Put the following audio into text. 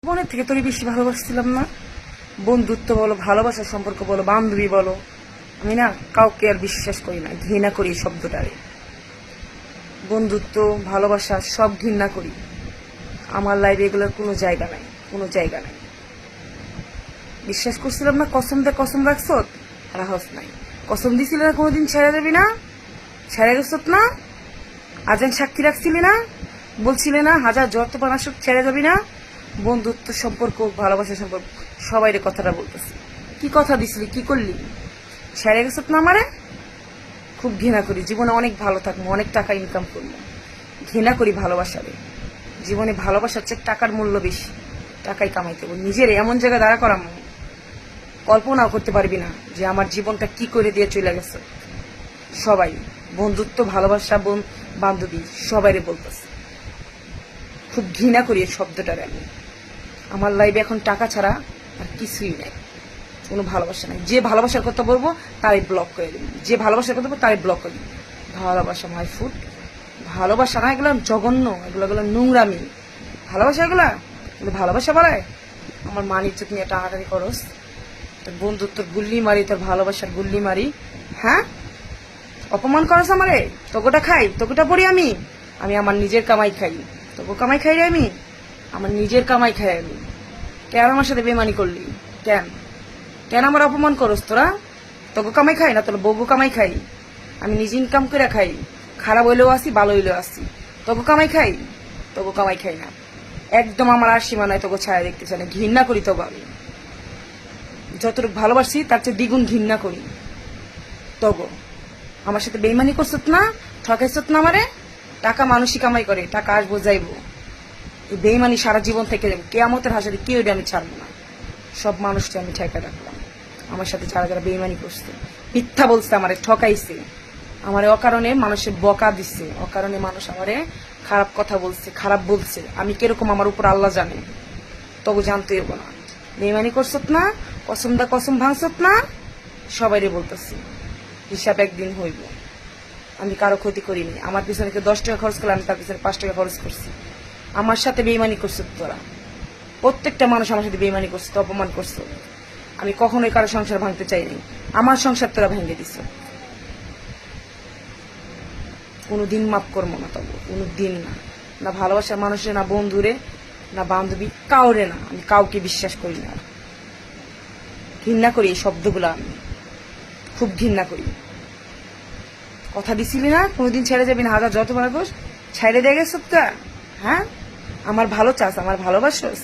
মনের থেকে তোরই বেশি ভালোবাসছিলাম না। বন্ধুত্ব বলো, ভালোবাসার সম্পর্ক বলো, বান্ধবী বলো, আমি না কাউকে আর বিশ্বাস করি না, ঘৃণা করি এই শব্দটারে। বন্ধুত্ব, ভালোবাসা সব ঘৃণা করি। আমার লাইফে এগুলোর কোনো জায়গা নাই, কোনো জায়গা নাই। বিশ্বাস করছিলাম না, কসম দে কসম রাখছ, রাহস নাই। কসম দিছিলে না কোনোদিন ছেড়ে যাবি না, ছেড়ে গেছ না। আজান সাক্ষী রাখছিলি না, বলছিলে না হাজার যত পানাসক ছেড়ে যাবি না। বন্ধুত্ব সম্পর্ক, ভালোবাসার সম্পর্ক, সবাই কথাটা বলতেছি। কি কথা দিছিলি, কি করলি, ছেড়ে গেছ না আমারে। খুব ঘৃণা করি। জীবনে অনেক ভালো থাকবো, অনেক টাকা ইনকাম করবো, ঘৃণা করি ভালোবাসারে। জীবনে ভালোবাসার চেয়ে টাকার মূল্য বেশি। টাকাই কামাইতে হবে, নিজের এমন জায়গায় দাঁড়া করাম, কল্পনাও করতে পারবি না যে আমার জীবনটা কি করে দিয়ে চলে গেছে। সবাই বন্ধুত্ব, ভালোবাসা, বান্ধবী সবাইরে বলতেছে। খুব ঘৃণা করি এই শব্দটারে আমি। আমার লাইফে এখন টাকা ছাড়া আর কিছুই নাই, কোনো ভালোবাসা নাই। যে ভালোবাসার কথা বলবো তারই ব্লক করে দিবি, যে ভালোবাসার কথা বলবো তারই ব্লক করে দিবি। ভালোবাসা মাই ফুড, ভালোবাসা না, এগুলো জঘন্য, এগুলো নোংরামি। ভালোবাসা এগুলো ভালোবাসা বলায়। আমার মান ইজ্জত নিয়ে টাকাটারি করস, তোর বন্ধুত্বর গুল্লি মারি, তোর ভালোবাসার গুল্লি মারি। হ্যাঁ, অপমান করস আমারে। তোকেটা খাই, তোকেটা পড়ি আমি। আমি আমার নিজের কামাই খাই, তোকে কামাই খাই রে আমি। আমার নিজের কামাই খাই আমি। কেন আমার সাথে বেমানি করলি, কেন কেন আমার অপমান করস তোরা? তোকে কামাই খাই না, তোর বউগো কামাই খাই। আমি নিজে ইনকাম করে খাই, খারাপ হইলেও আসি, ভালো হইলেও আসি। তোকে কামাই খাই, তোকে কামাই খাই না। একদম আমার আর সীমা নাই তোকে ছায়া দেখতে চাই না, ঘৃণা করি তোকে আমি। যতটুকু ভালোবাসি তার চেয়ে দ্বিগুণ ঘৃণা করি তোকে। আমার সাথে বেইমানি করছত না, ঠকাইছত না আমারে। টাকা মানুষই কামাই করে, টাকা আসবো যাইবো। এই বেইমানি সারা জীবন থেকে যাবো, কেয়ামতের হাজারে কেউ আমি ছাড়বো না। সব মানুষকে আমি ঠেকা রাখলাম। আমার সাথে যারা যারা বেইমানি করছে, মিথ্যা বলছে, আমারে ঠকাইছে, আমারে অকারণে মানুষের বকা দিচ্ছে, অকারণে মানুষ আমারে খারাপ কথা বলছে, খারাপ বলছে। আমি কিরকম আমার উপর আল্লাহ জানে, তবু জানতে হবো না। বেইমানি করছত না, কসম দা কসম ভাঙছত না, সবাইরে বলতেছি হিসাব একদিন হইব। আমি কারো ক্ষতি করিনি। আমার পিছনে 10 টাকা খরচ করলে আমি তার পিছনে 5 টাকা খরচ করছি। আমার সাথে বেইমানি করছো তোরা, প্রত্যেকটা মানুষ আমার সাথে বেইমানি করছে, অপমান করছো। আমি কখনোই কারো সংসার ভাঙতে চাইনি, আমার সংসার তোরা ভেঙে দিছ। কোনোদিন মাফ করবো না, তবু কোনোদিন না। না ভালোবাসার মানুষের, না বন্ধুরে, না বান্ধবী, কাউরে না। আমি কাউকে বিশ্বাস করি না, ঘৃণা করি এই শব্দগুলো আমি, খুব ঘৃণা করি। কথা দিছিলি না কোনোদিন ছেড়ে যাবি না, হাজার যত ভালো ছেড়ে দিয়ে গেছ। হ্যাঁ, আমার ভালো চাস, আমার ভালোবাসস।